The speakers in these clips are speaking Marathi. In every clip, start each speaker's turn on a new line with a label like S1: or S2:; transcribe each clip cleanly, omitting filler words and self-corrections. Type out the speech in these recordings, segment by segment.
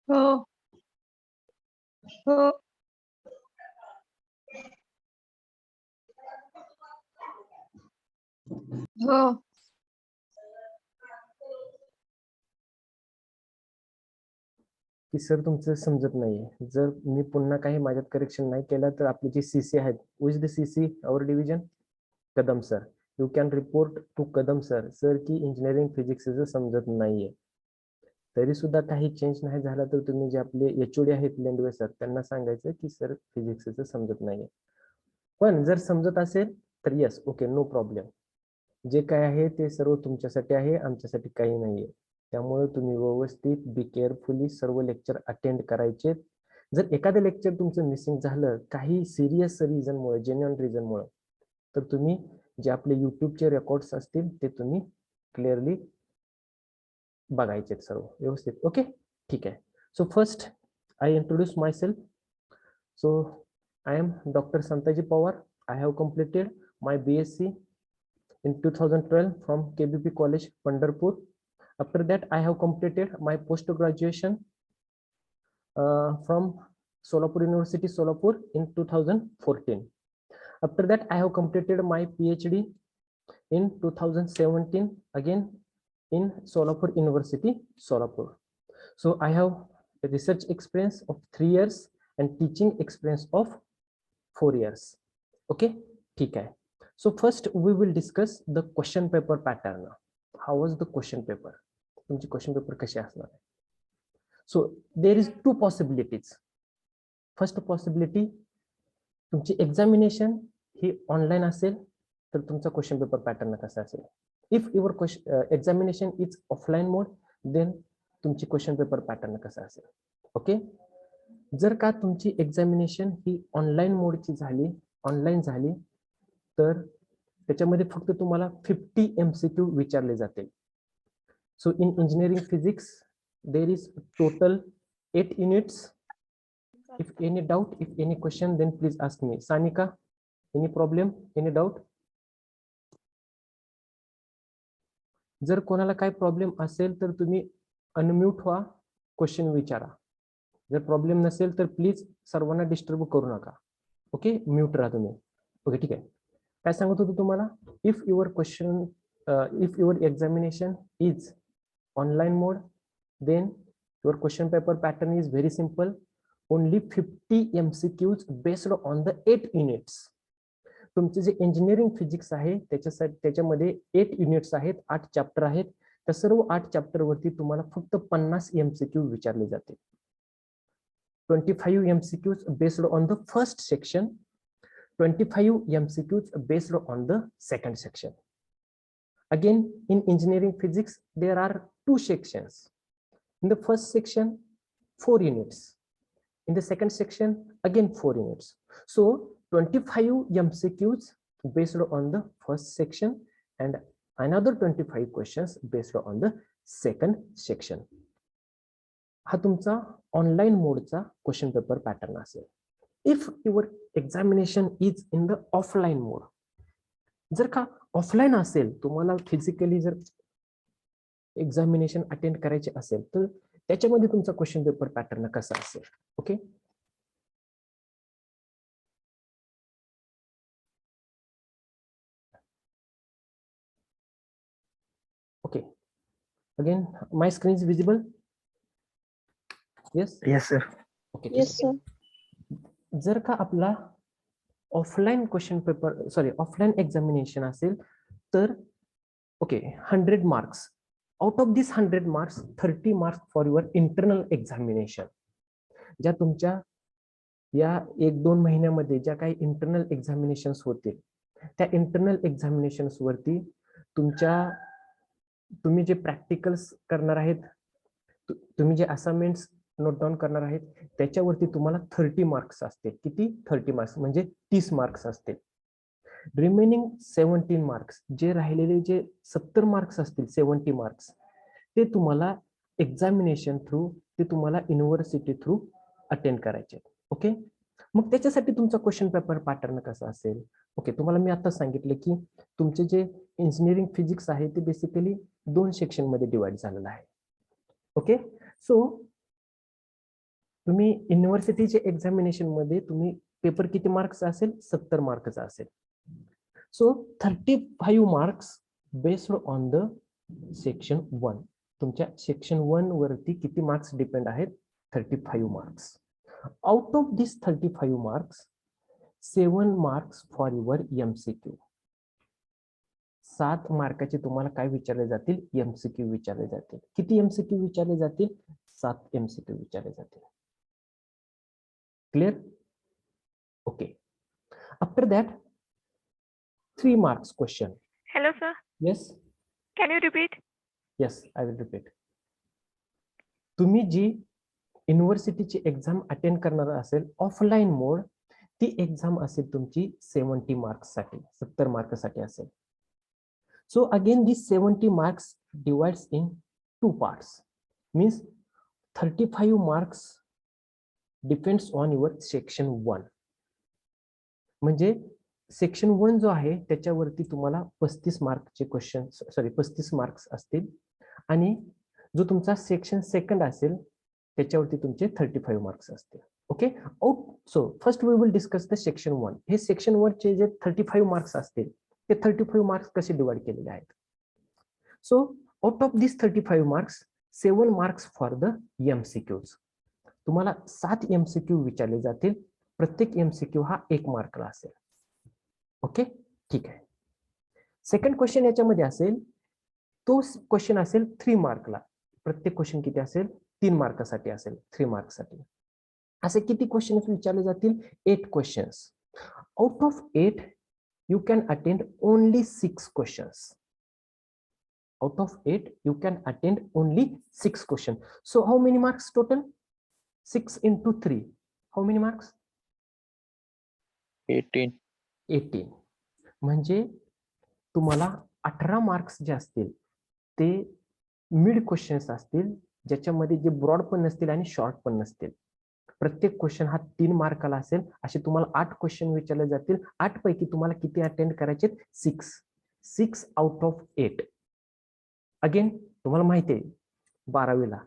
S1: हो हो हो
S2: की सर तुमचं समजत नाहीये. जर मी पुन्हा काही माझ्यात करेक्शन नाही केलं तर आपली जी सीसी आहेत, which the CC our division Kadam sir, you can report to Kadam sir sir की इंजिनिअरिंग फिजिक्सचं समजत नाहीये. तरी सुद्धा काही चेंज नाही झाला तर तुम्ही जे आपले एचओडी आहेत लेंडवे सर त्यांना सांगायचं की सर फिजिक्सचं समजत नाहीये. पण जर समजत असेल तर येस ओके नो प्रॉब्लेम. जे काय आहे ते सर्व तुमच्यासाठी आहे, आमच्यासाठी काही नाहीये. त्यामुळे तुम्ही व्यवस्थित बी केअरफुली सर्व लेक्चर अटेंड करायचे. जर एखादं लेक्चर तुमचं मिसिंग झालं काही सिरियस रिझनमुळे, जेन्युइन रिझनमुळे, तर तुम्ही जे आपले युट्यूबचे रेकॉर्ड्स असतील ते तुम्ही क्लिअरली बघायचे सर्व व्यवस्थित. ओके ठीक आहे. So first I introduce my self. So I am doctor Santaji Pawar. I have completed my BSc in 2012 from KBP College, Pandharpur. After that, I have completed my post-graduation from Solapur University, Solapur in 2014. After that, I have completed my PhD in 2017, again in Solapur University, Solapur. So I have a research experience of 3 years and teaching experience of 4 years. Okay, ठीक आहे. So first we will discuss the question paper pattern. How was the question paper? तुमची question paper कशी असणार आहे? So there is 2 possibilities. First possibility, तुमची examination ही online असेल तर तुमचा question paper pattern कसा असेल. If your examination is offline mode, then तुमची question paper pattern कसा असेल. ओके. जर का तुमची एक्झामिनेशन ही ऑनलाईन मोडची झाली, ऑनलाईन झाली, तर त्याच्यामध्ये फक्त तुम्हाला 50 MCQ विचारले जातील. So in engineering physics there is total 8 units. If any doubt, if any question, then please ask me. Sanika, any problem, any doubt? जर कोणाला काय प्रॉब्लेम असेल तर तुम्ही अनम्यूट व्हा, क्वेश्चन विचारा. जर प्रॉब्लेम नसेल तर प्लीज सर्वांना डिस्टर्ब करू नका. ओके, म्यूट राहा तुम्ही. ओके ठीक आहे. काय सांगत होतो तुम्हाला? If your question, if your examination is online mode, then your question paper pattern is very simple. Only 50 MCQs based on the 8 units. तुमचे जे इंजिनिअरिंग फिजिक्स आहे त्याच्यामध्ये 8 युनिट्स आहेत, 8 चॅप्टर आहेत. त्या सर्व 8 चॅप्टर वरती तुम्हाला फक्त 50 MCQ विचारले जाते. 25 MCQs based on the first section, 25 MCQs based on the second section. Again, in engineering physics, there are 2 sections. In the first section, 4 units. In the second section, again 4 units. So 25 MCQs based on the first section and another 25 questions based on the second section. हा तुमचा ऑनलाईन मोडचा क्वेश्चन पेपर पॅटर्न असेल. If your examination is in the offline mode, जर का ऑफलाईन असेल, तुम्हाला फिजिकली जर एक्झामिनेशन अटेंड करायचे असेल तर त्याच्यामध्ये तुमचा क्वेश्चन पेपर पॅटर्न कसा असेल. Okay, okay. Again my screen is visible. Yes
S1: Yes, sir.
S2: Okay.
S3: Yes, sir.
S2: जर का आपला offline question paper sorry offline examination असेल तर okay 100 marks. Out of this 100 marks 30 marks for your internal examination. ज्या तुमच्या या 1-2 महिन्यामध्ये ज्या काही इंटरनल एक्झामिनेशन्स होतील त्या इंटरनल एक्झामिनेशन्स वरती तुम्ही जे प्रॅक्टिकल्स करणार आहेत, तुम्ही जे असाइनमेंट्स नोट डाऊन करणार आहेत त्याच्यावरती तुम्हाला 30 मार्क्स असतील. किती? 30 मार्क्स म्हणजे 30 मार्क्स असतील. रिमेनिंग 17 मार्क्स जे राहिलेले जे 70 मार्क्स असतील 70 मार्क्स ते तुम्हाला एक्झामिनेशन थ्रू ते तुम्हाला युनिव्हर्सिटी थ्रू अटेंड करायचे. ओके. मग त्याच्यासाठी तुमचा क्वेश्चन पेपर पॅटर्न कसा असेल? ओके, तुम्हाला मी आता सांगितलं की तुमचे जे इंजिनिअरिंग फिजिक्स आहे ते बेसिकली 2 सेक्शन मध्ये डिवाइड झालेलं आहे. ओके. सो तुम्ही युनिव्हर्सिटीचे एक्झामिनेशन मध्ये तुम्ही पेपर किती मार्क्स असेल? 70 मार्कचा असेल. So 35 marks based on the section 1. तुमच्या सेक्शन 1 वरती किती मार्क्स डिपेंड आहेत? 35 marks. Out of this 35 marks 7 marks for your MCQ. 7 मार्काचे तुम्हाला काय विचारले जातील? MCQ विचारले जातील. किती MCQ विचारले जातील? 7 MCQ विचारले जातील. Clear? Okay. After that, 3 marks question.
S3: Hello, sir.
S2: Yes.
S3: Can you repeat?
S2: Yes, I will repeat. तुम्ही जी युनिव्हर्सिटीची एक्झाम अटेंड करणार असेल ऑफलाईन मोड ती एक्झाम असेल तुमची 70 मार्क्स साठी 70 मार्क साठी असेल. So again this 70 marks divides in 2 parts. Means 35 marks depends on your section 1. म्हणजे सेक्शन 1 जो आहे त्याच्यावरती तुम्हाला 35 मार्कचे क्वेश्चन 35 मार्क्स असतील आणि जो तुमचा सेक्शन 2 असेल त्याच्यावरती तुमचे 35 मार्क्स असतील. Okay. So first we will discuss the section 1. हे सेक्शन 1 चे जे 35 मार्क्स असतील ते 35 मार्क्स कसे डिवाइड केलेले आहेत? So out of this 35 marks 7 marks for the MCQs. तुम्हाला 7 MCQ विचारले जातील. प्रत्येक MCQ हा 1 मार्कला असेल. ओके, ठीक आहे. सेकंड क्वेश्चन याच्यामध्ये असेल तो क्वेश्चन असेल 3 मार्कला. प्रत्येक क्वेश्चन किती असेल? 3 मार्कासाठी असेल. 3 मार्कसाठी असे किती क्वेश्चन्स विचारले जातील? 8 questions. Out of 8 you can attend only 6 questions. Out of 8 you can attend only 6 questions. So how many marks total? 6 into 3. How many marks?
S1: 18.
S2: 18. म्हणजे तुम्हाला 18 मार्क्स जे असतील ते मिड क्वेश्चन्स असतील ज्याच्यामध्ये जे ब्रॉड पण नसतील आणि शॉर्ट पण नसतील. प्रत्येक क्वेश्चन हा 3 मार्काला असेल. असे तुम्हाला 8 क्वेश्चन विचारले जातील. 8 पैकी तुम्हाला किती अटेंड करायचे? 6 आउट ऑफ 8. अगेन तुम्हाला माहिती आहे 12वीला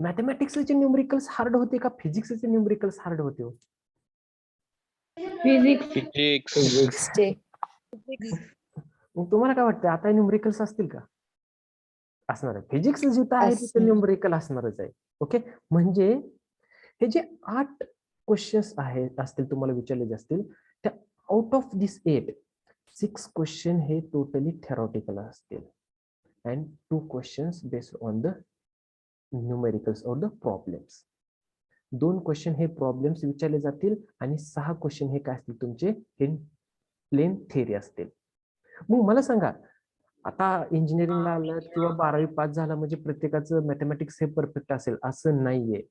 S2: मॅथमॅटिक्सचे न्यूमरिकल्स हार्ड होते का फिजिक्सचे न्यूमरिकल्स हार्ड होते?
S1: Physics.
S2: मग तुम्हाला काय वाटतं आता न्यूमरिकल्स असतील का? असणार आहे. फिजिक्स जिथं आहे तिथे न्यूमरिकल असणारच आहे. ओके. म्हणजे हे जे 8 क्वेश्चन्स आहेत असतील तुम्हाला विचारले असतील त्या आउट ऑफ दिस 8 6 क्वेश्चन हे टोटली थेरॉटिकल असतील and 2 questions based on the numericals or the problems. 2 question हे प्रॉब्लेम्स विचारले जातील आणि 6 क्वेश्चन हे काय असतील तुमचे? हे प्लेन थेरी असतील. मग मला सांगा आता इंजिनिअरिंगला आलं किंवा 12वी पास झाला म्हणजे प्रत्येकाचं मॅथमॅटिक्स हे परफेक्ट असेल असं नाहीये.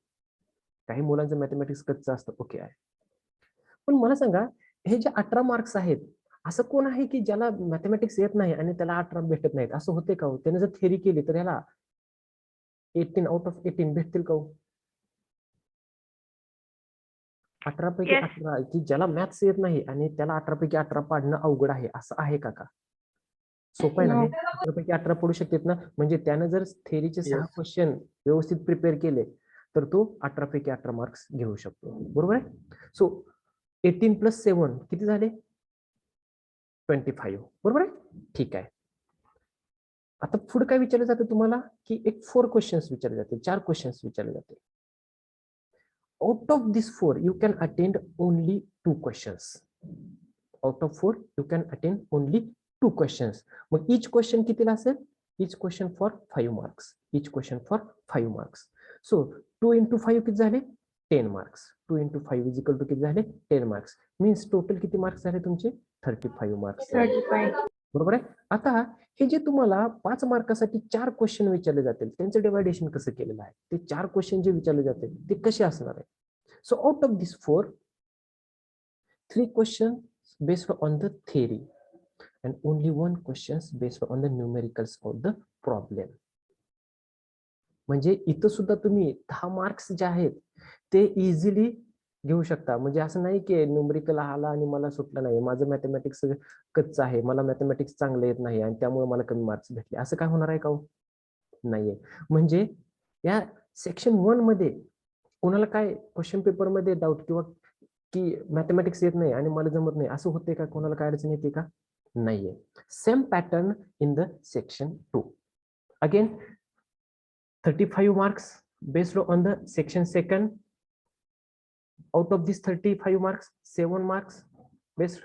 S2: काही मुलांचं मॅथमॅटिक्स कच्चं असतं. ओके आहे. पण मला सांगा हे जे 18 मार्क्स आहेत असं कोण आहे की ज्याला मॅथमॅटिक्स येत नाही आणि त्याला 18 भेटत नाहीत? असं होते का? त्याने जर थेरी केली तर याला 18 आउट ऑफ 18 भेटतील का? 18 पैकी 18 की ज्याला मॅथ्स येत नाही आणि त्याला 18 पैकी 18 पाडणं अवघड आहे असं आहे का? सोपं आहे ना हे? 18 पैकी 18 पडू शकतात ना. म्हणजे त्यानं जर थेरीचे 6 क्वेश्चन व्यवस्थित प्रिपेअर केले तर तो 18 पैकी 18 मार्क्स घेऊ शकतो. बरोबर आहे. सो 18 + 7 किती झाले? 25. बरोबर आहे. ठीक आहे. आता पुढे काय विचारलं जातं तुम्हाला की एक 4 क्वेश्चन्स विचारले जातील, 4 क्वेश्चन्स विचारले जातील. Out of this 4 you can attend only 2 questions. Out of 4 you can attend only 2 questions. मग इच क्वेश्चन कितीला असेल? इच question for 5 marks. Each question for 5 marks. So 2 into 5 किती झाले? 10 marks. 2 into 5 is equal to किती झाले? 10 मार्क्स. मीन्स टोटल किती मार्क्स झाले तुमचे? 35 मार्क्स.
S4: 35.
S2: बरोबर आहे. आता हे जे तुम्हाला 5 मार्कासाठी 4 क्वेश्चन विचारले जातील त्यांचं डिवायडेशन कसं केलेलं आहे? ते 4 क्वेश्चन जे विचारले जातील ते कसे असणार आहे? So out of this 4 3 questions based on the theory and only 1 questions based on the numericals of the problem. म्हणजे इथं सुद्धा तुम्ही 10 मार्क्स जे आहेत ते इझिली घेऊ शकता. म्हणजे असं नाही की न्यूमेरिकल आला आणि मला सुटलं नाही, माझं मॅथमॅटिक्स कच्चं आहे, मला मॅथमॅटिक्स चांगलं येत नाही आणि त्यामुळे मला कमी मार्क्स भेटले, असं काय होणार आहे का? नाहीये. म्हणजे या सेक्शन 1 मध्ये कोणाला काय क्वेश्चन पेपर मध्ये डाऊट किंवा की मॅथमॅटिक्स येत नाही आणि मला जमत नाही असं होते का? कोणाला काय अडचण येते का? नाहीये. Same pattern in the section 2. Again 35 marks based on the section 2nd. Out of this 35 marks, 7 marks based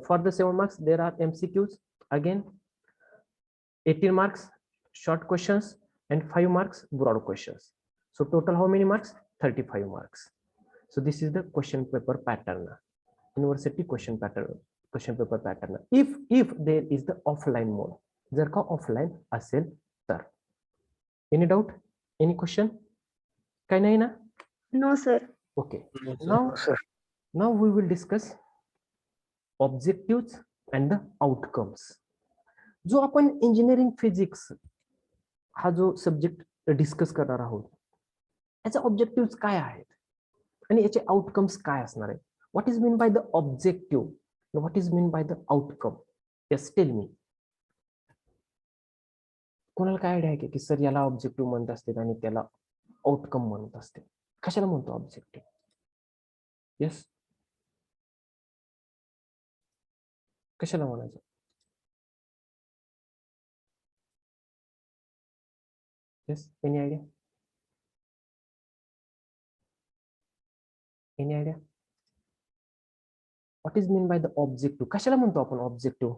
S2: for the 7 marks there are MCQs. Again 18 marks short questions and 5 marks broad questions. So total how many marks? 35 marks. So this is the question paper pattern, university question paper pattern. If there is the offline mode, जर का offline असेल तर. Any doubt? Any question? काही नाही ना?
S4: No, sir.
S2: Okay. Now we will discuss objectives and the outcomes. जो आपण इंजिनिअरिंग फिजिक्स हा जो सब्जेक्ट डिस्कस करणार आहोत याचे ऑब्जेक्टिव्ह काय आहेत आणि याचे आउटकम्स काय असणार आहेत? What is mean by the objective, what is mean by the outcome? Yes, tell me. कोणाला काय आयडिया आहे की सर याला ऑब्जेक्टिव्ह म्हणत असते आणि त्याला आउटकम म्हणत असते? कशाला म्हणतो ऑब्जेक्टिव्ह? यस, कशाला म्हणायचं? Yes, any idea? Any idea? What is mean by the objective? कशाला म्हणतो आपण objective?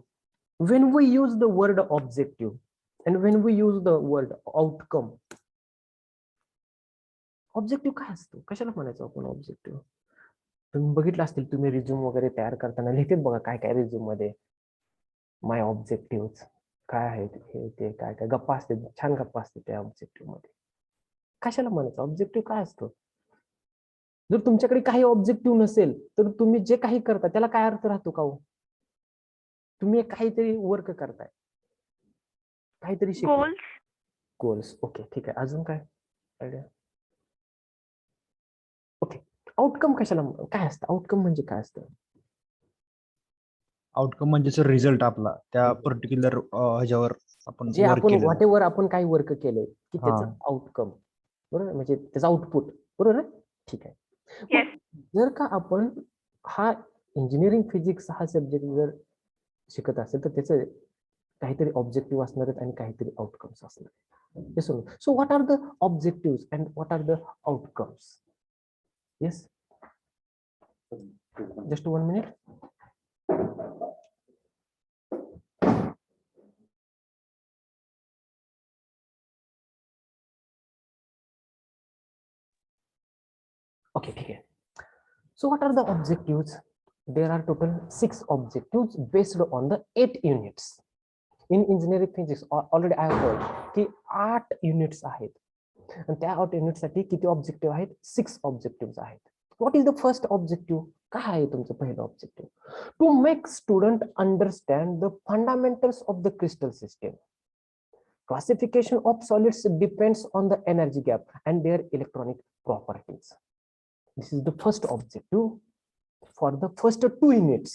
S2: when we use the word objective and when we use the word outcome, objective काय असतो? कशाला म्हणायचं आपण ऑब्जेक्टिव्ह? तुम्ही बघितलं असतील, तुम्ही रिझ्यूम वगैरे तयार करताना लिहिते बघा काय काय रिझ्यूम मध्ये माय ऑब्जेक्टिव्ह काय आहेत, हे ते काय काय गप्पा असते, छान गप्पा असते त्या ऑब्जेक्टिव्ह मध्ये. कशाला म्हणायचं? ऑब्जेक्टिव्ह काय असतो? जर तुमच्याकडे काही ऑब्जेक्टिव्ह नसेल तर तुम्ही जे काही करता त्याला काय अर्थ राहतो का हो? तुम्ही काहीतरी वर्क करताय, काहीतरी शिकताय.
S3: Goals.
S2: गोल्स. ओके, ठीक आहे. अजून काय आयडिया? ओके, आउटकम कशाला काय असतं? आउटकम म्हणजे काय असतं?
S5: आउटकम म्हणजे सर रिझल्ट आपला त्या पर्टिक्युलर ह्याच्यावर आपण
S2: जे
S5: वर्क
S2: आपण
S5: केलं.
S2: व्हॉटेवर आपण काही वर्क केलंय की त्याचं आउटकम, बरोबर, म्हणजे त्याचं आउटपुट, बरोबर आहे? ठीक आहे.
S3: Yes.
S2: जर का आपण हा इंजिनिअरिंग फिजिक्स हा सब्जेक्ट जर शिकत असेल तर त्याचे काहीतरी ऑब्जेक्टिव्ह असणार आहेत आणि काहीतरी आउटकम्स असणार आहेत. So what are the objective and what are the outcomes? Yes, just 1 minute. Okay, ठीक आहे. So what are the objectives? There are total 6 objectives based on the 8 units. In engineering physics, already I have told की 8 युनिट्स आहेत आणि त्या 8 युनिट साठी किती ऑब्जेक्टिव्ह आहेत? 6 ऑब्जेक्टिव्ह आहेत. What is the first objective? काय आहे तुमचं पहिलं objective? To make student understand the fundamentals of the crystal system. Classification of solids depends on the energy gap and their electronic properties. This is the first objective for the first 2 units.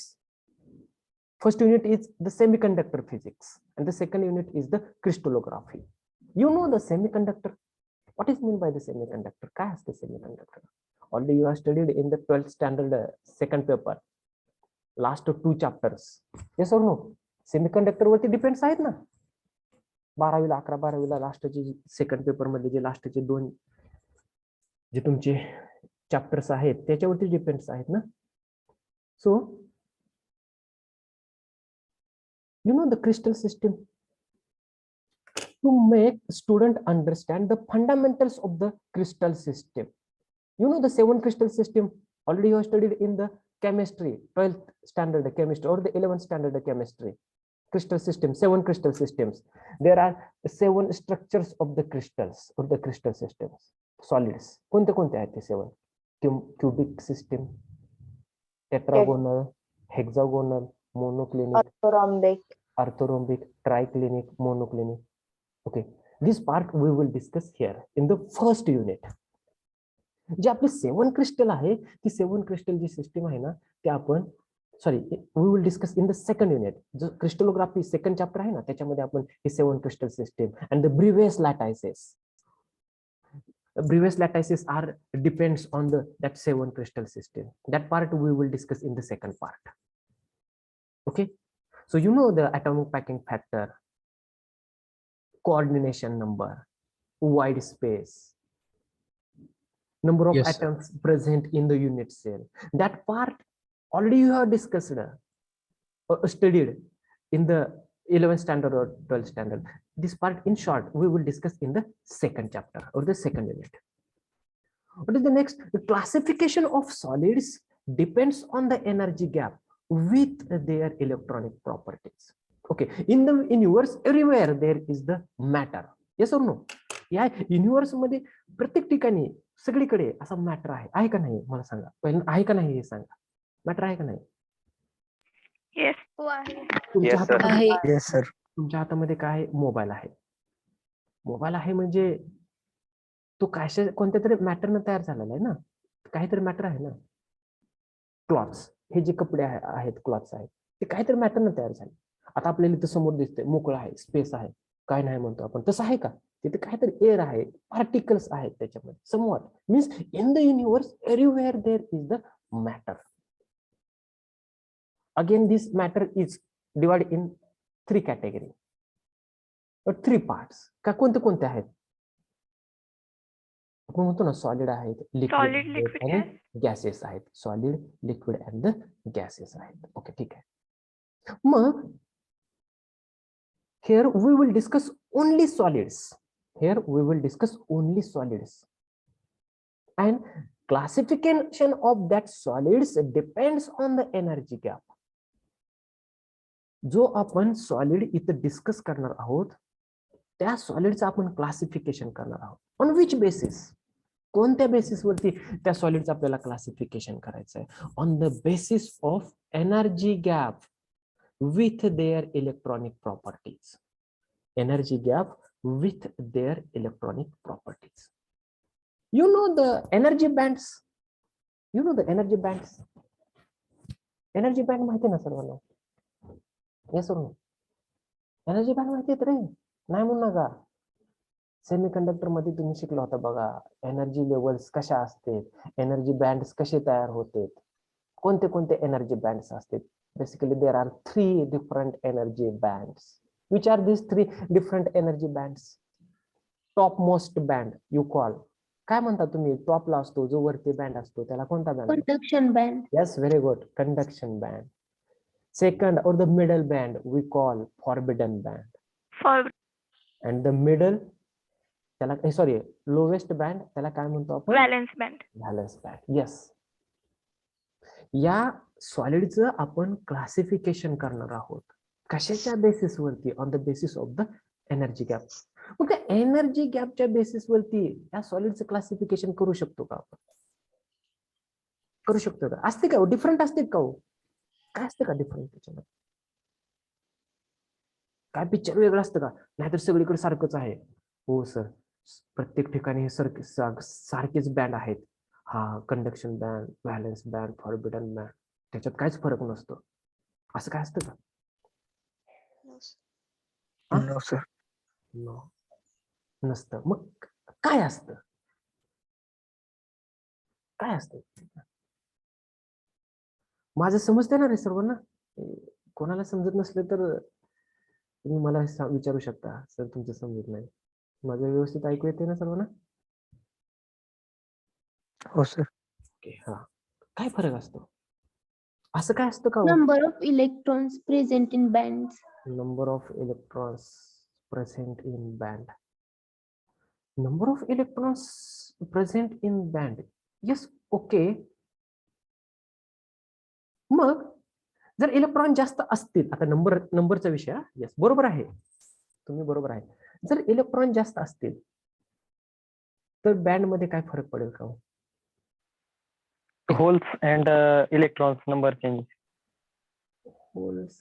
S2: First unit is the semiconductor physics and the second unit is the crystallography. You know the semiconductor. What is meant by the semiconductor? काय असते semiconductor? Already you have studied in the 12th standard second paper. Last 2 chapters. Yes or no? Semiconductor वरती डिपेंड्स आहेत ना? 12वीला 11-12वीला लास्टचे सेकंड पेपर मध्ये जे लास्टचे 2 जे तुमचे चॅप्टर्स आहेत त्याच्यावरती डिपेंड्स आहेत ना. So you know the crystal system to make student understand the fundamentals of the crystal system. You know the 7 crystal system already you have studied in the chemistry 12th standard chemistry or the 11th standard chemistry. Crystal system, 7 crystal systems. There are 7 structures of the crystals or the crystal systems, solids. कोणते कोणते आहेत ते 7? Cubic system, tetragonal, hexagonal, monoclinic, orthorhombic, triclinic, monoclinic. Okay, this part we will discuss here in the first unit. जे आपले 7 क्रिस्टल आहे ती 7 क्रिस्टल जी सिस्टीम आहे ना ते आपण we will discuss in the second unit. जो crystallography second chapter आहे ना त्याच्यामध्ये आपण हे 7 crystal system and the Bravais lattices. Bravais lattices are depends on that 7 crystal system. That part we will discuss in the second part. Okay, so you know the atomic packing factor, coordination number, wide space, number of
S5: Yes, sir.
S2: atoms present in the unit cell. That part already you have discussed or studied in the 11th standard or 12th standard. This part in short we will discuss in the second chapter or the second unit. What is the next? The classification of solids depends on the energy gap with their electronic properties. Okay, in the universe everywhere there is the matter. Yes or no? या युनिव्हर्स मध्ये प्रत्येक ठिकाणी सगळीकडे असा मॅटर आहे का नाही मला सांगा. पहिल्यांदा आहे का नाही हे सांगा. मॅटर आहे का नाही?
S3: Yes.
S2: तुमच्या
S1: Yes, sir.
S2: हातामध्ये
S5: येस सर.
S2: तुमच्या हातामध्ये काय मोबाईल आहे. मोबाईल आहे म्हणजे तो कोणत्या तरी मॅटरनं तयार झालेला आहे ना. काहीतरी मॅटर आहे ना. क्लॉथ्स, हे जे कपडे आहेत क्लॉथ्स आहेत ते काहीतरी मॅटरनं तयार झाले. आता आपल्याला इथं समोर दिसतंय मोकळं आहे, स्पेस आहे, काय नाही म्हणतो आपण, तसं आहे का? तिथे काहीतरी एअर आहे, पार्टिकल्स आहेत त्याच्यामध्ये. Somewhat means in the universe everywhere there is the matter. Again this matter is divide in 3 category or 3 parts. का कोणते कोणते आहेत? आपण म्हणतो ना सॉलिड आहेत,
S3: Solid, liquid,
S2: लिक्विड आणि गॅसेस आहेत. Solid, liquid and the gases आहेत. ओके, ठीक आहे. मग here we will discuss only solids. Here we will discuss only solids. And classification of that solids depends on the energy gap. जो आपण सॉलिड इथं डिस्कस करणार आहोत त्या सॉलिडचं आपण क्लासिफिकेशन करणार आहोत. On which basis? कोणत्या बेसिसवरती त्या सॉलिडचं आपल्याला क्लासिफिकेशन करायचं आहे? On the basis of energy gap with their electronic properties. Energy gap with their electronic properties. You know the energy bands? You know the energy bands? Energy band माहिती आहे ना सर्वांना? Yes or no? Energy band माहिती आहे रे? नाही म्हणू नका. सेमीकंडक्टर मध्ये तुम्ही शिकला होता बघा, एनर्जी लेवल्स कशा असते, एनर्जी बँड्स कसे तयार होते, कोणते कोणते एनर्जी बँड्स असतात. Basically, there are 3 different energy bands. Which are these 3 different energy bands? Topmost band you call. काय म्हणता तुम्ही? टॉपला असतो जो वरती बँड असतो त्याला कोणता band?
S4: Conduction band.
S2: Yes, very good. Conduction band. Second or the middle band we call forbidden band.
S3: For
S2: And the middle त्याला सॉरी लोवेस्ट बँड त्याला काय म्हणतो आपण?
S3: valence band.
S2: Valence band. Yes. या सॉलिडचं आपण क्लासिफिकेशन करणार आहोत. कशाच्या बेसिसवरती? On the basis of the energy gap. मग एनर्जी गॅपच्या बेसिसवरती या सॉलिडचं क्लासिफिकेशन करू शकतो का आपण? करू शकतो का? असते का डिफरंट असते का? काय असतं का डिफरंट त्याच्यामध्ये? काय पिक्चर वेगळं असतं का? नाहीतर सगळीकडे सारखंच आहे? हो सर, प्रत्येक ठिकाणी हे सारखेच बँड आहेत. हा, conduction band, valence band, forbidden band, त्याच्यात काहीच फरक नसतो. असं काय असतं का?
S5: No sir.
S2: नो, नसतं. मग काय असतं? काय असतं? माझं समजते ना रे सर्वांना? कोणाला समजत नसलं तर तुम्ही मला विचारू शकता सर तुमचं समजत नाही. माझं व्यवस्थित ऐकू येते ना सर्वांना?
S5: हो सर.
S2: ओके. हा, काय फरक असतो? असं काय असतं का?
S4: Number of electrons present in bands.
S2: Number of electrons present in band. Number of electrons present in band. Yes, okay. मग जर इलेक्ट्रॉन जास्त असतील, आता नंबरचा विषय, येस बरोबर आहे, तुम्ही बरोबर आहे. जर इलेक्ट्रॉन जास्त असतील तर बँड मध्ये काय फरक पडेल का?
S1: holes and electrons number change.
S2: Holes,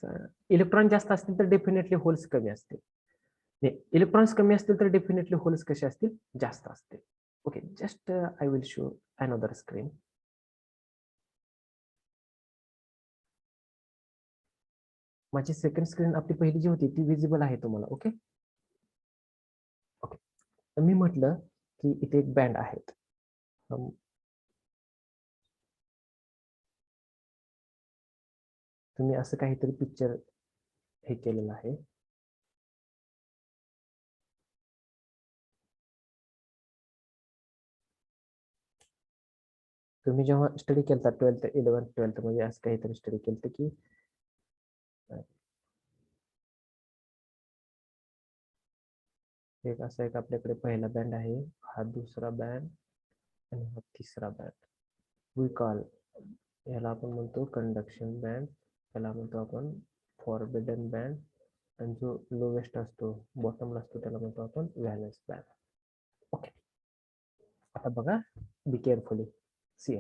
S2: electron जास्त असतील तर डेफिनेटली होल्स कमी असतील. इलेक्ट्रॉन्स कमी असतील तर डेफिनेटली होल्स कसे असतील? जास्त असतील. Okay, just I will show another screen. माझी सेकंड स्क्रीन आपली पहिली जी होती ती विजिबल आहे तुम्हाला? Okay okay. मी म्हटलं की इथे एक बँड आहेत. तुम्ही असं काहीतरी पिक्चर हे केलेलं आहे. तुम्ही जेव्हा स्टडी केलता 12th 11th 12th मध्ये असं काहीतरी स्टडी केलं की एक असं एक आपल्याकडे पहिला बँड आहे, हा दुसरा बँड आणि हा तिसरा बँड. वी कॉल याला आपण म्हणतो कंडक्शन बँड, याला म्हणतो आपण फॉरबिडन बँड, आणि जो लोवेस्ट असतो बॉटमला असतो त्याला म्हणतो आपण व्हॅलन्स बँड. ओके, आता बघा, बी केअरफुली. सी,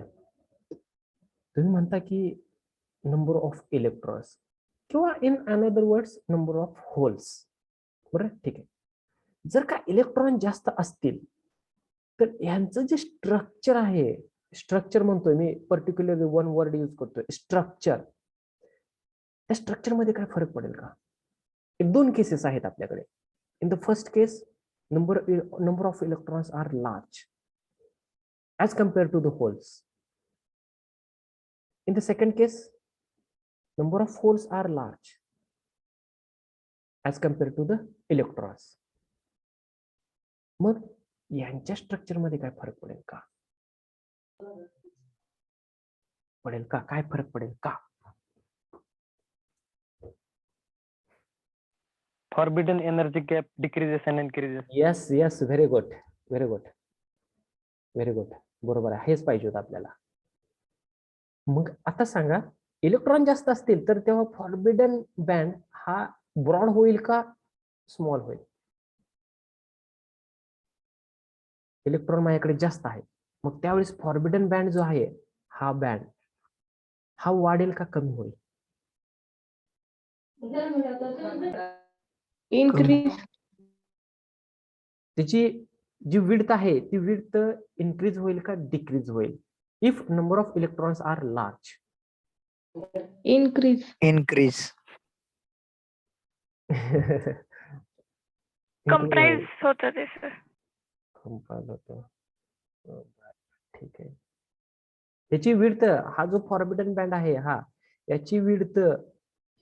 S2: तुम्ही म्हणता की नंबर ऑफ इलेक्ट्रॉन्स किंवा in another words number of holes. बरं, ठीक आहे. जर का इलेक्ट्रॉन जास्त असतील तर यांचं जे स्ट्रक्चर आहे, स्ट्रक्चर म्हणतोय मी, पर्टिक्युलरली वन वर्ड यूज करतोय, स्ट्रक्चर. त्या स्ट्रक्चर मध्ये काय फरक पडेल का? एक दोन केसेस आहेत आपल्याकडे. In the first case number of electrons are large as compared to the holes. In the second case, number of holes are large as compared to the electrons. मग यांच्या स्ट्रक्चर मध्ये काय फरक पडेल का? पडेल का? काय फरक पडेल का?
S1: Forbidden energy gap decreases and increases.
S2: Yes yes, very good, very good, very good. बरोबर आहे, हेच पाहिजे होतं आपल्याला. मग आता सांगा, इलेक्ट्रॉन जास्त असतील तर तेव्हा फॉरबिडन बँड हा ब्रॉड होईल का स्मॉल होईल? इलेक्ट्रॉन माझ्याकडे जास्त आहे, मग त्यावेळेस फॉरबिडन बँड जो आहे हा बँड हा वाढेल का कमी होईल?
S4: Increase.
S2: त्याची जी विड्थ आहे ती विड्थ इन्क्रीज होईल का डिक्रीज होईल? If number of electrons are large.
S4: Increase.
S5: Increase.
S3: Comprise होतं ते सर.
S2: कंपाइल होतं. ठीक आहे. याची विड्थ, हा जो फॉरबिडन बँड आहे हा, याची विड्थ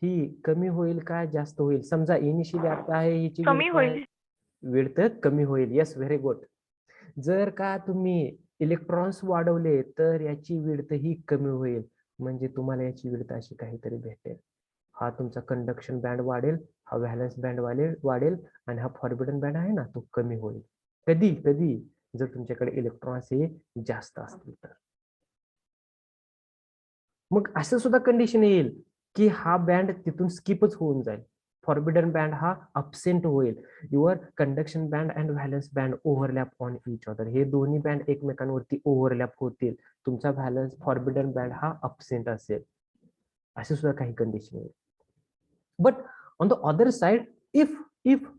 S2: ही कमी होईल का जास्त होईल? समजा इनिशियली आता आहे हिची
S3: कमी होईल.
S2: विड्थ कमी होईल. Yes, very good. जर का तुम्ही इलेक्ट्रॉन्स वाढवले तर याची विड्थ ही कमी होईल, म्हणजे तुम्हाला याची विड्थ अशी काहीतरी भेटेल. हा तुमचा कंडक्शन बँड वाढेल, हा व्हॅलन्स बँड वाढेल आणि हा फॉरबिडन बँड आहे ना तो कमी होईल. कधी कधी जर तुमच्याकडे इलेक्ट्रॉन्स हे जास्त असतील तर. मग असं सुद्धा कंडिशन येईल की हा बँड तिथून स्किपच होऊन जाईल, फॉरबिडन बँड हा अब्सेंट होईल. Your conduction band and valence band overlap on each other. हे दोन्ही बँड एकमेकांवरती ओव्हरलॅप होतील, तुमचा व्हॅलन्स फॉरबिडन बँड हा अब्सेंट असेल. असे सुद्धा काही कंडिशन येईल. But on the other side, if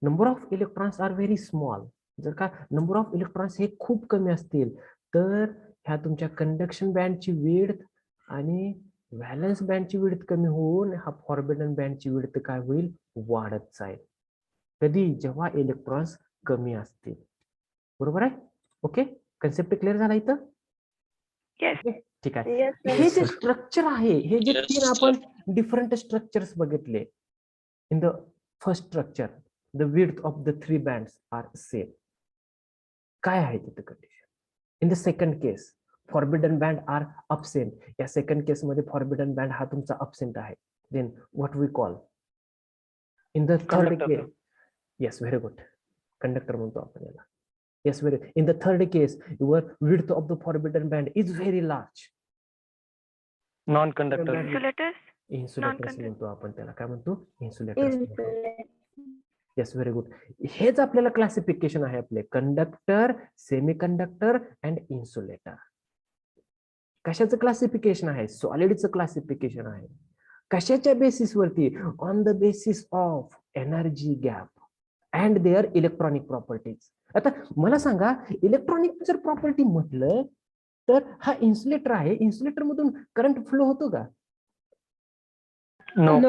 S2: number of electrons are very small, जर का नंबर ऑफ इलेक्ट्रॉन्स हे खूप कमी असतील तर ह्या तुमच्या कंडक्शन बँडची विड्थ आणि व्हॅलन्स बँडची विड्थ कमी होऊन हा फॉरबिडन बँडची विड्थ काय होईल? वाढत जाईल. कधी? जेव्हा इलेक्ट्रॉन्स कमी असतील. बरोबर आहे? ओके, कन्सेप्ट क्लिअर झाला इथं?
S3: Yes.
S2: ठीक आहे. हे जे स्ट्रक्चर आहे, हे जे तीन आपण डिफरंट स्ट्रक्चर्स बघितले in the first structure the width of the 3 bands are same. काय आहे तिथे condition? In the second case forbidden band are absent. या सेकंड केस मध्ये फॉरबिडन बँड हा तुमचा अबसेंट आहे. Then what we call in the third
S1: Conductor,
S2: case?
S1: sir.
S2: Yes, very good. Conductor म्हणतो आपण याला. Yes, very. In the third case your width of the forbidden band is very large.
S1: Non-conductor.
S3: Insulators.
S2: Insulators
S3: Non-conductor.
S2: म्हणतो आपण त्याला. काय म्हणतो? इन्सुलेटर्स. Yes, very good. हेच आपल्याला क्लासिफिकेशन आहे आपले conductor, semiconductor and insulator. कशाचं क्लासिफिकेशन आहे? सॉलिडचं क्लासिफिकेशन आहे. कशाच्या बेसिसवरती? On the basis of energy gap and their electronic properties. आता मला सांगा, इलेक्ट्रॉनिक जर प्रॉपर्टी म्हटलं तर हा इन्सुलेटर आहे. इन्सुलेटर मधून करंट फ्लो होतो का?
S1: No.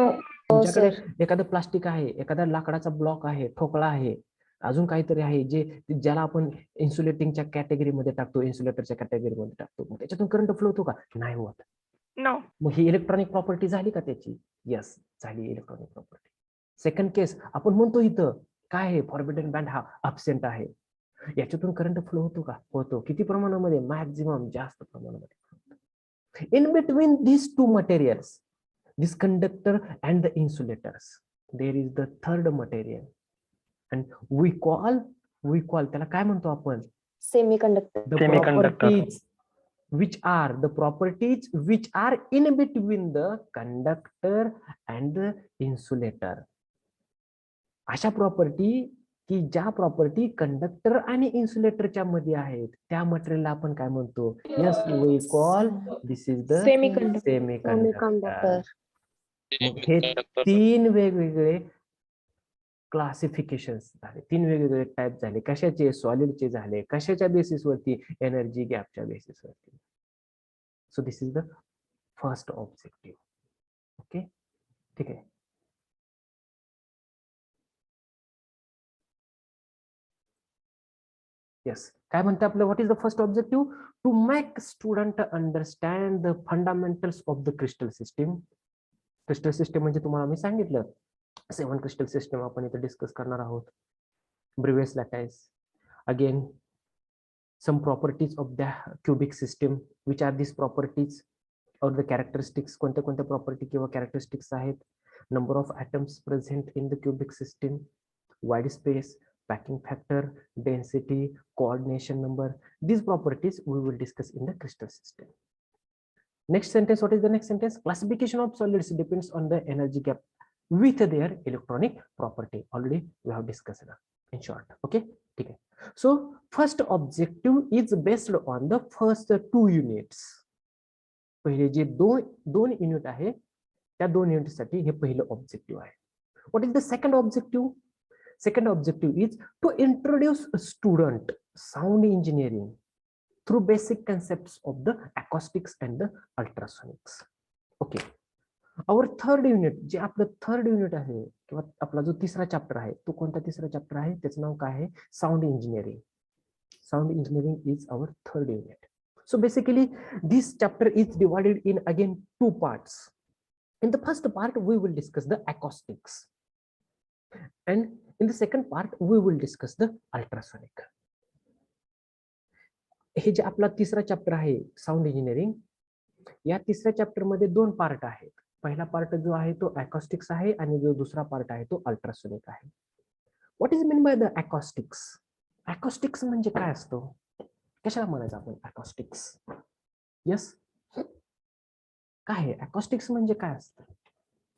S2: तुमच्याकडे एखादं प्लास्टिक आहे, एखादा लाकडाचा ब्लॉक आहे, ठोकळा आहे, अजून काहीतरी आहे जे ज्याला आपण इन्सुलेटिंगच्या कॅटेगरीमध्ये टाकतो, इन्सुलेटरच्या कॅटेगरीमध्ये टाकतो. मग त्याच्यातून करंट फ्लो होतो का? नाही होत.
S3: No.
S2: मग ही इलेक्ट्रॉनिक प्रॉपर्टी झाली का त्याची? येस, झाली इलेक्ट्रॉनिक प्रॉपर्टी. सेकंड केस आपण म्हणतो इथं काय आहे? फॉरबिडन बँड हा अबसेंट आहे. याच्यातून करंट फ्लो होतो का? होतो. किती प्रमाणामध्ये? मॅक्झिमम जास्त प्रमाणामध्ये. In between these two materials, this conductor and the insulators, there is the third material and we call त्याला काय म्हणतो आपण?
S4: Semiconductor.
S2: The
S1: Semiconductor.
S2: properties which are in between the conductor and the insulator. अशा प्रॉपर्टी की ज्या प्रॉपर्टी कंडक्टर आणि इन्सुलेटरच्या मध्ये आहेत, त्या मटेरियलला आपण काय म्हणतो? Yes, we call this is the
S4: Semiconductor.
S2: Semiconductor. हे 3 वेगवेगळे क्लासिफिकेशन्स झाले, 3 वेगवेगळे टाइप झाले. कशाचे? सॉलिडचे झाले. कशाच्या बेसिसवरती? एनर्जी गॅपच्या बेसिसवरती. So this is the first objective. Okay, ठीक आहे. येस, काय म्हणते आपलं? What is the first objective? To make student understand the fundamentals of the crystal system. Crystal system म्हणजे तुम्हाला मी सांगितलं 7 क्रिस्टल सिस्टम आपण इथे डिस्कस करणार आहोत. Bravais lattice. Again some properties of the cubic system. Which are these properties or the characteristics? कोणत्या कोणत्या प्रॉपर्टी किंवा कॅरेक्टरिस्टिक्स आहेत? Number of atoms present in the cubic system, wide space, packing factor, density, coordination number. These properties we will discuss in the crystal system. Next sentence, what is the next sentence? Classification of solids depends on the energy gap with their electronic property. Already we have discussed in short. Okay, ठीक आहे. So first objective is based on the first 2 units. पहिले जे दोन युनिट आहे त्या 2 युनिट साठी हे पहिलं ऑब्जेक्टिव्ह आहे. What is the second objective? Second objective is to introduce a student sound engineering through basic concepts of the acoustics and the ultrasonics. Okay. Our third unit, जे आपलं थर्ड युनिट आहे किंवा आपला जो तिसरा चॅप्टर आहे, तो कोणता तिसरा चॅप्टर आहे? त्याचं नाव काय आहे? Sound engineering. Sound engineering is our third unit. So basically this chapter is divided in again 2 parts. In the first part we will discuss the acoustics and in the second part we will discuss the ultrasonic. हे जे आपला तिसरा चॅप्टर आहे साऊंड इंजिनिअरिंग, या तिसऱ्या चॅप्टर मध्ये 2 पार्ट आहेत. पहिला पार्ट जो आहे तो अकॉस्टिक्स आहे आणि जो दुसरा पार्ट आहे तो अल्ट्रासोनिक आहे. What is mean by the acoustics? Acoustics म्हणजे काय असतो? कशाला म्हणायचं आपण अकॉस्टिक्स? यस, काय आहे अकॉस्टिक्स म्हणजे? काय असतं?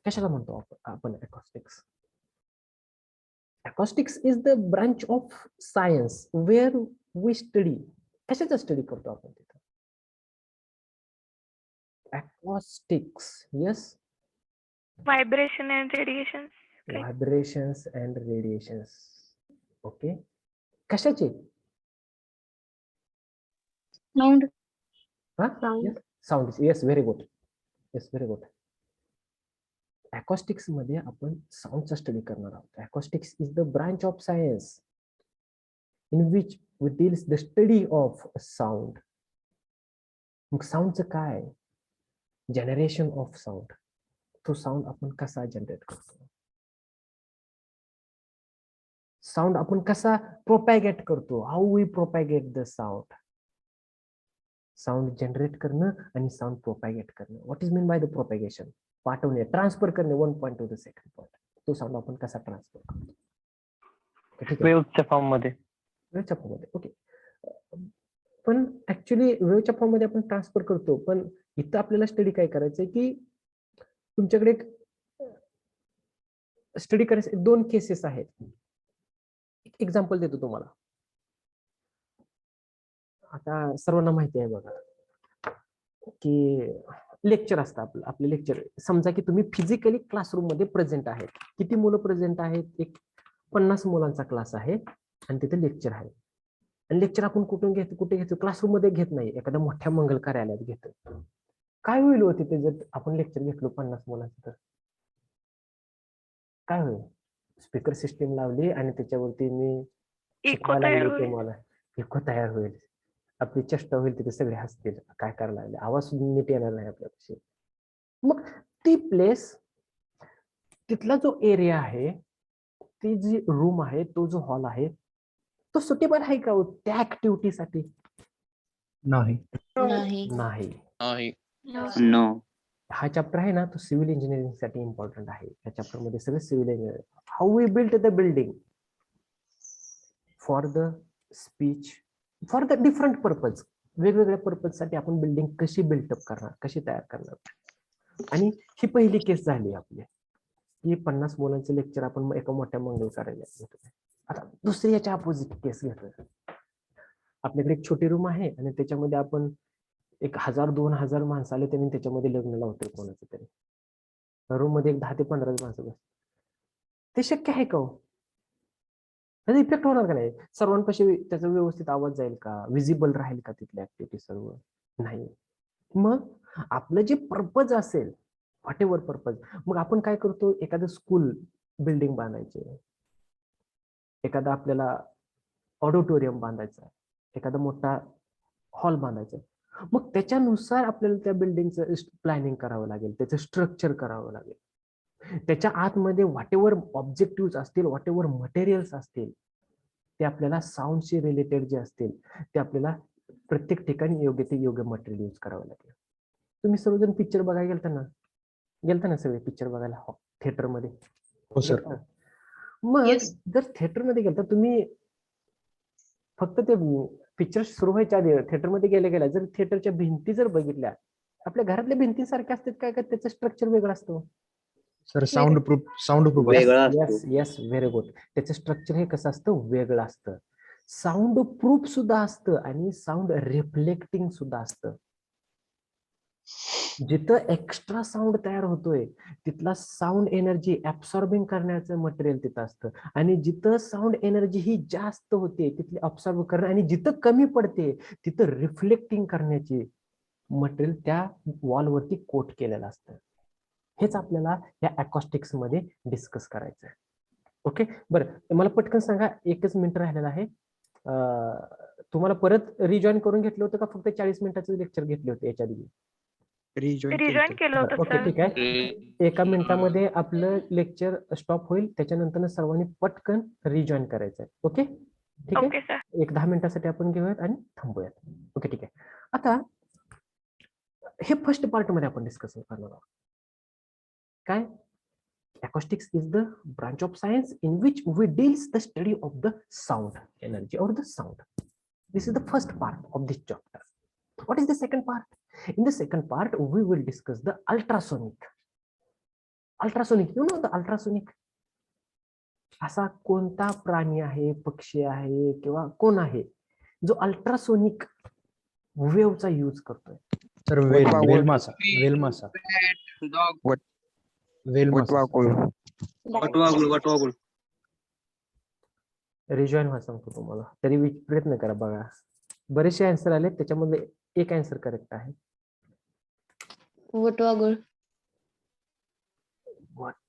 S2: कशाला म्हणतो आपण acoustics? Acoustics is the branch of science where we study. कशाचा स्टडी करतो आपण तिथं? Acoustics, yes.
S3: Vibration and radiations. Right.
S2: Vibrations and radiations. Okay. कशाचे?
S4: Sound.
S2: Huh?
S4: Sound.
S2: Yes. Sound. Yes, very good. Yes, very good. Acoustics मध्ये आपण साऊंडचा स्टडी करणार आहोत. Acoustics is the branch of science in which we deals the study of sound. मग साऊंडचं काय? Generation of sound. तो साऊंड आपण कसा जनरेट करतो? साऊंड आपण कसा प्रोपॅगेट करतो, how we propagate the sound. Sound generate करणं आणि साऊंड प्रोपॅगेट करणं. What is mean by the propagation? पाठवणे, ट्रान्सफर करणे one point to the second point. तो साऊंड आपण कसा ट्रान्सफर करतो. ठीक आहे,
S1: वेव्हच्या फॉर्म मध्ये.
S2: वेव्हच्या फॉर्म मध्ये. ओके, पण ऍक्च्युली वेव्हच्या फॉर्म मध्ये आपण ट्रान्सफर करतो, पण इथं आपल्याला स्टडी काय करायचंय की तुमच्याकडे एक स्टडी करायचं, 2 केसेस आहेत. एक एक्झाम्पल देतो तुम्हाला. आता सर्वांना माहिती आहे बघा की लेक्चर असतं आपलं. आपलं लेक्चर समजा की तुम्ही फिजिकली क्लासरूम मध्ये प्रेझेंट आहेत. किती मुलं प्रेझेंट आहेत? एक 50 मुलांचा क्लास आहे आणि तिथे लेक्चर आहे. आणि लेक्चर आपण कुठे घेतो? क्लासरूम मध्ये घेत नाही, एखाद्या मोठ्या मंगल कार्यालयात घेतो. काय होईल हो तिथे जर आपण लेक्चर घेतलो 50 मुलांचं? तर काय होईल? स्पीकर सिस्टीम लावली आणि त्याच्यावरती मी
S3: इको
S2: शिकवायला
S3: तयार
S2: लागले
S3: होईल.
S2: तुम्हाला, इको तयार होईल, आपली चेष्टा होईल, तिथे सगळे हसतील, काय करायला लागले, आवाज सुद्धा नीट येणार नाही आपल्यापाशी. मग ती प्लेस, तिथला जो एरिया आहे, ती जी रूम आहे, तो जो हॉल आहे, तो सुटेबल आहे का त्या ऍक्टिव्हिटीसाठी?
S5: नाही.
S4: नाही.
S2: नाही.
S6: नो.
S2: हा चॅप्टर आहे ना, तो सिव्हिल इंजिनिअरिंग साठी इम्पॉर्टंट आहे. या चॅप्टर मध्ये सगळं civil engineering, how we build the building for the speech, for the different purpose. वेगवेगळ्या पर्पज साठी आपण बिल्डिंग कशी बिल्टअप करणार, कशी तयार करणार. आणि ही पहिली केस झाली आपली की 50 मुलांचं लेक्चर आपण एका मोठ्या मंगल कार्यालयात घेतो. आता दुसरी याच्या अपोजिट केस घेतोय. आपल्याकडे एक छोटी रूम आहे आणि त्याच्यामध्ये आपण 1000-2000 माणसं आले त्यांनी त्याच्यामध्ये लग्न लावतोय कोणाचं तरी. रूम मध्ये एक 10 ते 15 माणसं बस. ते शक्य आहे का हो? त्याचा इफेक्ट होणार का नाही? सर्वांपाशी त्याचा व्यवस्थित आवाज जाईल का? विजिबल राहील का तिथली ऍक्टिव्हिटी? सर्व नाही. मग आपलं जे पर्पज असेल, व्हॉट एव्हर पर्पज, मग आपण काय करतो? एखादं स्कूल बिल्डिंग बांधायचे, एखादा आपल्याला ऑडिटोरियम बांधायचा, एखादा मोठा हॉल बांधायचा. मग त्याच्यानुसार आपल्याला त्या बिल्डिंगचं प्लॅनिंग करावं लागेल, त्याचं स्ट्रक्चर करावं लागेल. त्याच्या आतमध्ये व्हॉट एव्हर ऑब्जेक्टिव्ह असतील, व्हॉट एव्हर मटेरियल्स असतील, ते आपल्याला साऊंडशी रिलेटेड जे असतील ते आपल्याला प्रत्येक ठिकाणी योग्य ते योग्य मटेरियल यूज करावं लागेल. तुम्ही सर्वजण पिक्चर बघायला गेलता ना सगळे पिक्चर बघायला थिएटर मध्ये?
S5: हो सर.
S2: मग
S4: Yes.
S2: जर थिएटर मध्ये गेलता तुम्ही, फक्त ते पिक्चर सुरू व्हायच्या आधी थिएटर मध्ये गेल्या जर थिएटरच्या भिंती जर बघितल्या, आपल्या घरातल्या भिंतीसारख्या असतात काय? का त्याचं स्ट्रक्चर वेगळं असतं
S5: सर साऊंड प्रूफ
S6: वेगळा
S2: येस
S6: असतो.
S2: Yes, very good. त्याचं स्ट्रक्चर हे कसं असतं? वेगळं असतं. साऊंड प्रूफ सुद्धा असतं आणि साऊंड रिफ्लेक्टिंग सुद्धा असतं. जिथं एक्स्ट्रा साऊंड तयार होतोय तिथला साऊंड एनर्जी ऍब्सॉर्बिंग करण्याचं मटेरियल तिथं असतं, आणि जिथं साऊंड एनर्जी ही जास्त होते तिथली ऍब्सॉर्ब करणं, आणि जिथं कमी पडते तिथं रिफ्लेक्टिंग करण्याची मटेरियल त्या वॉलवरती कोट केलेलं असतं. हेच आपल्याला या अकॉस्टिक्स मध्ये डिस्कस करायचं आहे. ओके, बरं, मला पटकन सांगा, 1च मिनिट राहिलेला आहे. तुम्हाला परत रिजॉईन करून घेतलं होतं का फक्त 40 मिनिटाचं लेक्चर घेतले होते याच्या आधी?
S3: रिजॉईन केलं होतं
S2: ओके,
S3: सर.
S2: ठीक आहे. 1 मिनिटामध्ये आपलं लेक्चर स्टॉप होईल, त्याच्यानंतर सर्वांनी पटकन रिजॉईन करायचं आहे. ओके, ठीक आहे.
S3: Okay sir.
S2: एक 10 मिनिटासाठी आपण घेऊयात आणि थांबूयात. ओके, ठीक आहे. आता हे फर्स्ट पार्ट मध्ये आपण डिस्कस करणार आहोत. काय? Acoustics is the branch of science in which we deals the study of the sound energy or the sound. This is the first part of this chapter. What is the second part? In the second part, we will discuss the ultrasonic. Ultrasonic, you know the ultrasonic? असा कोणता प्राणी आहे, पक्षी आहे किंवा कोण आहे जो अल्ट्रासोनिक वेव्हचा यूज करतोय?
S5: सर वेल मासा.
S2: रिजॉईन व्हा सांगतो तुम्हाला, तरी प्रयत्न करा. बघा, बरेचसे आन्सर आले, त्याच्यामध्ये एक आन्सर करेक्ट आहे.
S4: वटवाघूळ.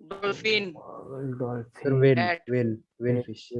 S2: डॉल्फिन.
S5: वेल फिश.